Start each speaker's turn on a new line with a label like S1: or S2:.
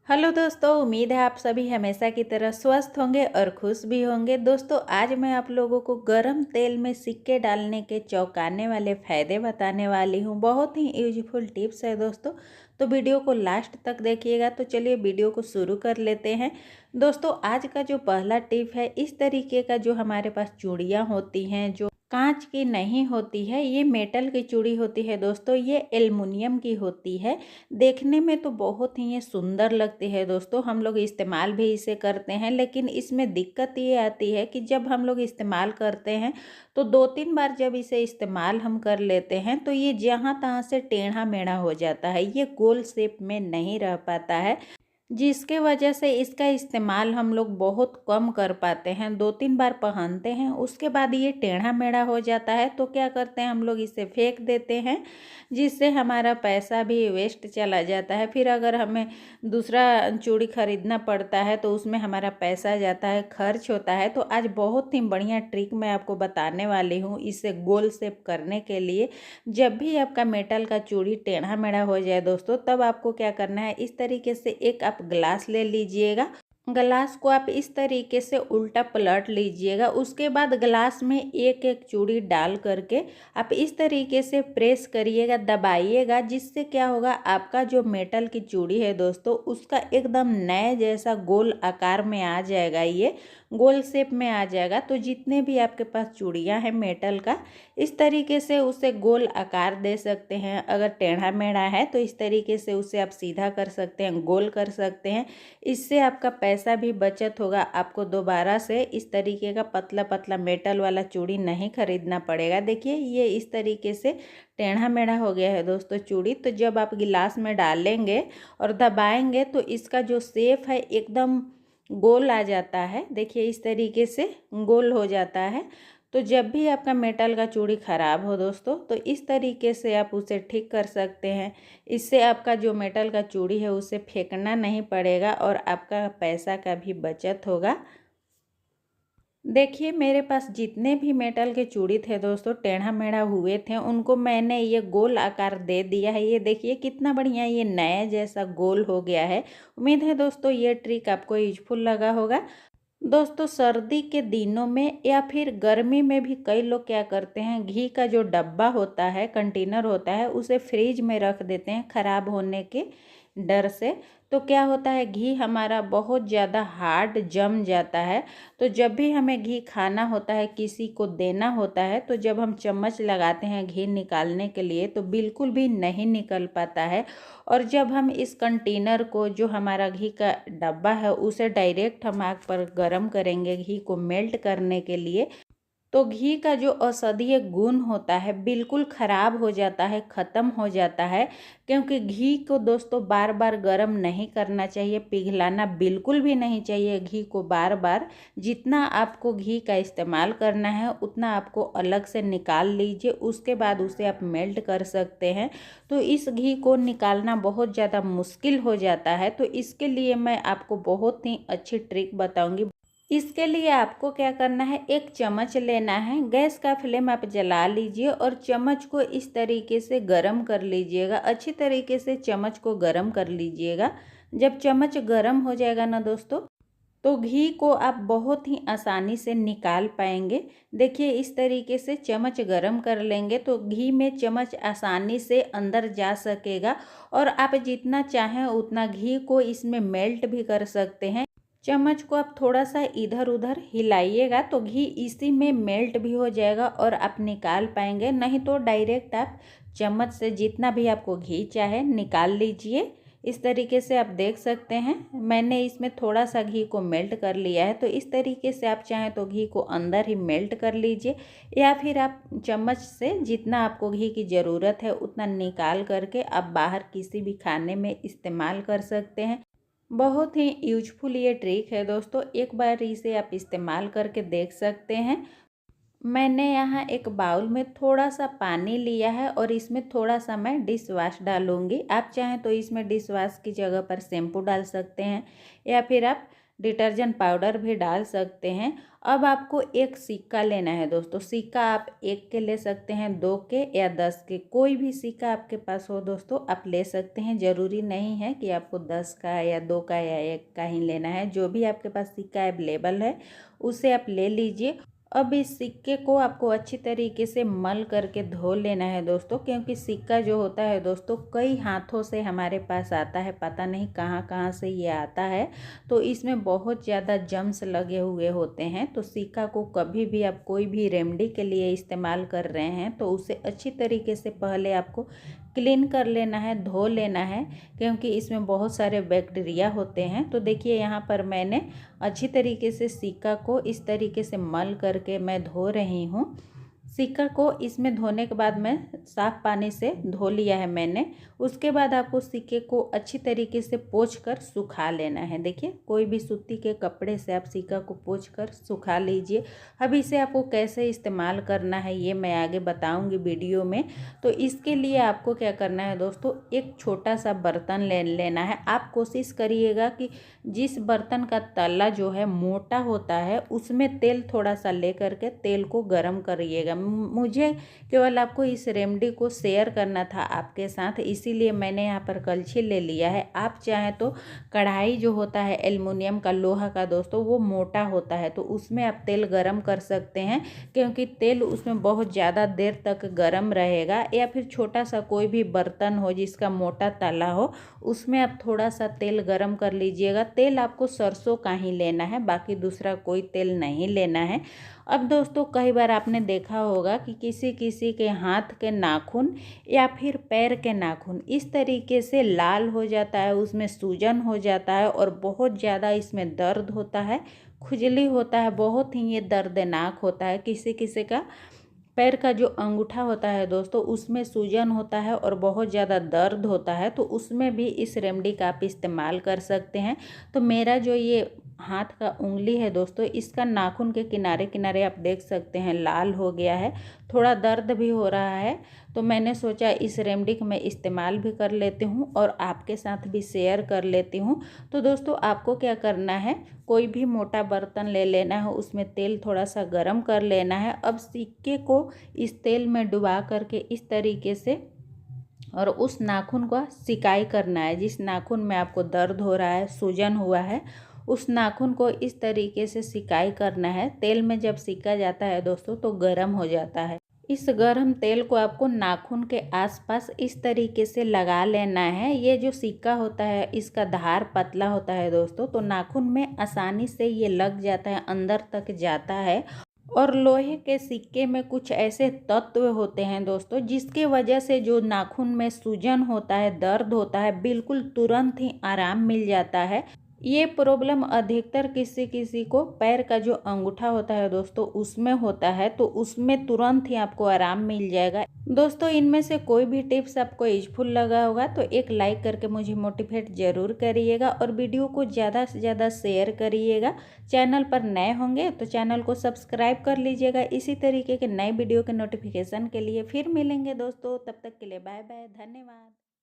S1: Hello दोस्तों, उम्मीद है आप सभी हमेशा की तरह स्वस्थ होंगे और खुश भी होंगे। दोस्तों, आज मैं आप लोगों को गरम तेल में सिक्के डालने के चौंकाने वाले फ़ायदे बताने वाली हूँ। बहुत ही यूजफुल टिप्स है दोस्तों, तो वीडियो को लास्ट तक देखिएगा। तो चलिए वीडियो को शुरू कर लेते हैं। दोस्तों, आज का जो पहला टिप है, इस तरीके का जो हमारे पास चूड़ियाँ होती हैं, जो कांच की नहीं होती है, ये मेटल की चूड़ी होती है दोस्तों, ये एल्युमिनियम की होती है। देखने में तो बहुत ही ये सुंदर लगती है दोस्तों, हम लोग इस्तेमाल भी इसे करते हैं। लेकिन इसमें दिक्कत ये आती है कि जब हम लोग इस्तेमाल करते हैं तो 2-3 बार जब इसे इस्तेमाल हम कर लेते हैं तो ये जहाँ तहाँ से टेढ़ा मेढ़ा हो जाता है, ये गोल शेप में नहीं रह पाता है, जिसके वजह से इसका इस्तेमाल हम लोग बहुत कम कर पाते हैं। 2-3 बार पहनते हैं, उसके बाद ये टेढ़ा मेढ़ा हो जाता है, तो क्या करते हैं हम लोग इसे फेंक देते हैं, जिससे हमारा पैसा भी वेस्ट चला जाता है। फिर अगर हमें दूसरा चूड़ी खरीदना पड़ता है तो उसमें हमारा पैसा जाता है, खर्च होता है। तो आज बहुत ही बढ़िया ट्रिक मैं आपको बताने वाली हूँ इसे गोल शेप करने के लिए। जब भी आपका मेटल का चूड़ी टेढ़ा मेढ़ा हो जाए दोस्तों, तब आपको क्या करना है, इस तरीके से एक आप ग्लास ले लीजिएगा। ग्लास को आप इस तरीके से उल्टा पलट लीजिएगा। उसके बाद ग्लास में एक एक चूड़ी डाल करके आप इस तरीके से प्रेस करिएगा, दबाइएगा, जिससे क्या होगा, आपका जो मेटल की चूड़ी है दोस्तों, उसका एकदम नए जैसा गोल आकार में आ जाएगा, ये गोल शेप में आ जाएगा। तो जितने भी आपके पास चूड़ियाँ हैं मेटल का, इस तरीके से उसे गोल आकार दे सकते हैं। अगर टेढ़ा मेढ़ा है तो इस तरीके से उसे आप सीधा कर सकते हैं, गोल कर सकते हैं। इससे आपका पैसा भी बचत होगा, आपको दोबारा से इस तरीके का पतला पतला मेटल वाला चूड़ी नहीं खरीदना पड़ेगा। देखिए, ये इस तरीके से टेढ़ा मेढ़ा हो गया है दोस्तों चूड़ी। तो जब आप गिलास में डालेंगे और दबाएंगे तो इसका जो शेप है एकदम गोल आ जाता है। देखिए, इस तरीके से गोल हो जाता है। तो जब भी आपका मेटल का चूड़ी ख़राब हो दोस्तों, तो इस तरीके से आप उसे ठीक कर सकते हैं। इससे आपका जो मेटल का चूड़ी है उसे फेंकना नहीं पड़ेगा और आपका पैसा का भी बचत होगा। देखिए, मेरे पास जितने भी मेटल के चूड़ी थे दोस्तों, टेढ़ा मेढ़ा हुए थे, उनको मैंने ये गोल आकार दे दिया है। ये देखिए कितना बढ़िया ये नए जैसा गोल हो गया है। उम्मीद है दोस्तों ये ट्रिक आपको यूजफुल लगा होगा। दोस्तों, सर्दी के दिनों में या फिर गर्मी में भी कई लोग क्या करते हैं, घी का जो डब्बा होता है, कंटेनर होता है, उसे फ्रिज में रख देते हैं खराब होने के डर से। तो क्या होता है, घी हमारा बहुत ज़्यादा हार्ड जम जाता है। तो जब भी हमें घी खाना होता है, किसी को देना होता है, तो जब हम चम्मच लगाते हैं घी निकालने के लिए तो बिल्कुल भी नहीं निकल पाता है। और जब हम इस कंटेनर को, जो हमारा घी का डब्बा है, उसे डायरेक्ट हम आग पर गरम करेंगे घी को मेल्ट करने के लिए, तो घी का जो औषधीय गुण होता है बिल्कुल ख़राब हो जाता है, ख़त्म हो जाता है। क्योंकि घी को दोस्तों बार बार गर्म नहीं करना चाहिए, पिघलाना बिल्कुल भी नहीं चाहिए घी को बार बार। जितना आपको घी का इस्तेमाल करना है उतना आपको अलग से निकाल लीजिए, उसके बाद उसे आप मेल्ट कर सकते हैं। तो इस घी को निकालना बहुत ज़्यादा मुश्किल हो जाता है। तो इसके लिए मैं आपको बहुत ही अच्छी ट्रिक बताऊँगी। इसके लिए आपको क्या करना है, एक चम्मच लेना है, गैस का फ्लेम आप जला लीजिए और चम्मच को इस तरीके से गरम कर लीजिएगा। अच्छी तरीके से चम्मच को गरम कर लीजिएगा। जब चम्मच गरम हो जाएगा ना दोस्तों, तो घी को आप बहुत ही आसानी से निकाल पाएंगे। देखिए, इस तरीके से चम्मच गरम कर लेंगे तो घी में चम्मच आसानी से अंदर जा सकेगा और आप जितना चाहें उतना घी को इसमें मेल्ट भी कर सकते हैं। चम्मच को आप थोड़ा सा इधर उधर हिलाइएगा तो घी इसी में मेल्ट भी हो जाएगा और आप निकाल पाएंगे। नहीं तो डायरेक्ट आप चम्मच से जितना भी आपको घी चाहे निकाल लीजिए। इस तरीके से आप देख सकते हैं, मैंने इसमें थोड़ा सा घी को मेल्ट कर लिया है। तो इस तरीके से आप चाहें तो घी को अंदर ही मेल्ट कर लीजिए, या फिर आप चम्मच से जितना आपको घी की ज़रूरत है उतना निकाल करके आप बाहर किसी भी खाने में इस्तेमाल कर सकते हैं। बहुत ही यूजफुल ये ट्रिक है दोस्तों, एक बार इसे आप इस्तेमाल करके देख सकते हैं। मैंने यहाँ एक बाउल में थोड़ा सा पानी लिया है और इसमें थोड़ा सा मैं डिश वाश डालूँगी। आप चाहें तो इसमें डिश वाश की जगह पर शैम्पू डाल सकते हैं, या फिर आप डिटर्जेंट पाउडर भी डाल सकते हैं। अब आपको एक सिक्का लेना है दोस्तों। सिक्का आप 1 के ले सकते हैं, 2 के या 10 के, कोई भी सिक्का आपके पास हो दोस्तों आप ले सकते हैं। ज़रूरी नहीं है कि आपको 10 का या 2 का या 1 का ही लेना है। जो भी आपके पास सिक्का अवेलेबल है उसे आप ले लीजिए। अब इस सिक्के को आपको अच्छी तरीके से मल करके धो लेना है दोस्तों, क्योंकि सिक्का जो होता है दोस्तों कई हाथों से हमारे पास आता है, पता नहीं कहाँ कहाँ से ये आता है। तो इसमें बहुत ज़्यादा जम्स लगे हुए होते हैं। तो सिक्का को कभी भी आप कोई भी रेमेडी के लिए इस्तेमाल कर रहे हैं तो उसे अच्छी तरीके से पहले आपको क्लीन कर लेना है, धो लेना है, क्योंकि इसमें बहुत सारे बैक्टीरिया होते हैं। तो देखिए यहाँ पर मैंने अच्छी तरीके से सिक्का को इस तरीके से मल करके मैं धो रही हूँ। सिक्का को इसमें धोने के बाद मैं साफ़ पानी से धो लिया है मैंने। उसके बाद आपको सिक्के को अच्छी तरीके से पोंछ कर सुखा लेना है। देखिए कोई भी सूती के कपड़े से आप सिक्का को पोंछ कर सुखा लीजिए। अब इसे आपको कैसे इस्तेमाल करना है ये मैं आगे बताऊंगी वीडियो में। तो इसके लिए आपको क्या करना है दोस्तों, एक छोटा सा बर्तन ले लेना है। आप कोशिश करिएगा कि जिस बर्तन का तला जो है मोटा होता है उसमें तेल थोड़ा सा ले करके तेल को गर्म करिएगा। मुझे केवल आपको इस रेमेडी को शेयर करना था आपके साथ, इसीलिए मैंने यहाँ पर कलछी ले लिया है। आप चाहें तो कढ़ाई जो होता है एल्युमिनियम का, लोहा का दोस्तों, वो मोटा होता है तो उसमें आप तेल गरम कर सकते हैं, क्योंकि तेल उसमें बहुत ज़्यादा देर तक गरम रहेगा। या फिर छोटा सा कोई भी बर्तन हो जिसका मोटा तला हो उसमें आप थोड़ा सा तेल गरम कर लीजिएगा। तेल आपको सरसों का ही लेना है, बाकी दूसरा कोई तेल नहीं लेना है। अब दोस्तों कई बार आपने देखा होगा कि किसी किसी के हाथ के नाखून या फिर पैर के नाखून इस तरीके से लाल हो जाता है, उसमें सूजन हो जाता है और बहुत ज़्यादा इसमें दर्द होता है, खुजली होता है, बहुत ही ये दर्दनाक होता है। किसी किसी का पैर का जो अंगूठा होता है दोस्तों उसमें सूजन होता है और बहुत ज़्यादा दर्द होता है, तो उसमें भी इस रेमेडी का आप इस्तेमाल कर सकते हैं। तो मेरा जो ये हाथ का उंगली है दोस्तों, इसका नाखून के किनारे किनारे आप देख सकते हैं लाल हो गया है, थोड़ा दर्द भी हो रहा है। तो मैंने सोचा इस रेमेडी को मैं इस्तेमाल भी कर लेती हूँ और आपके साथ भी शेयर कर लेती हूँ। तो दोस्तों आपको क्या करना है, कोई भी मोटा बर्तन ले लेना है, उसमें तेल थोड़ा सा गर्म कर लेना है। अब सिक्के को इस तेल में डुबा करके इस तरीके से और उस नाखून का सिकाई करना है। जिस नाखून में आपको दर्द हो रहा है, सूजन हुआ है, उस नाखून को इस तरीके से सिकाई करना है। तेल में जब सिका जाता है दोस्तों तो गर्म हो जाता है। इस गर्म तेल को आपको नाखून के आसपास इस तरीके से लगा लेना है। ये जो सिक्का होता है इसका धार पतला होता है दोस्तों, तो नाखून में आसानी से ये लग जाता है, अंदर तक जाता है। और लोहे के सिक्के में कुछ ऐसे तत्व होते हैं दोस्तों जिसके वजह से जो नाखून में सूजन होता है, दर्द होता है, बिल्कुल तुरंत ही आराम मिल जाता है। ये प्रॉब्लम अधिकतर किसी किसी को पैर का जो अंगूठा होता है दोस्तों उसमें होता है, तो उसमें तुरंत ही आपको आराम मिल जाएगा। दोस्तों इनमें से कोई भी टिप्स आपको यूजफुल लगा होगा तो एक लाइक करके मुझे मोटिवेट ज़रूर करिएगा और वीडियो को ज़्यादा से ज़्यादा शेयर करिएगा। चैनल पर नए होंगे तो चैनल को सब्सक्राइब कर लीजिएगा इसी तरीके के नए वीडियो के नोटिफिकेशन के लिए। फिर मिलेंगे दोस्तों, तब तक के लिए बाय बाय, धन्यवाद।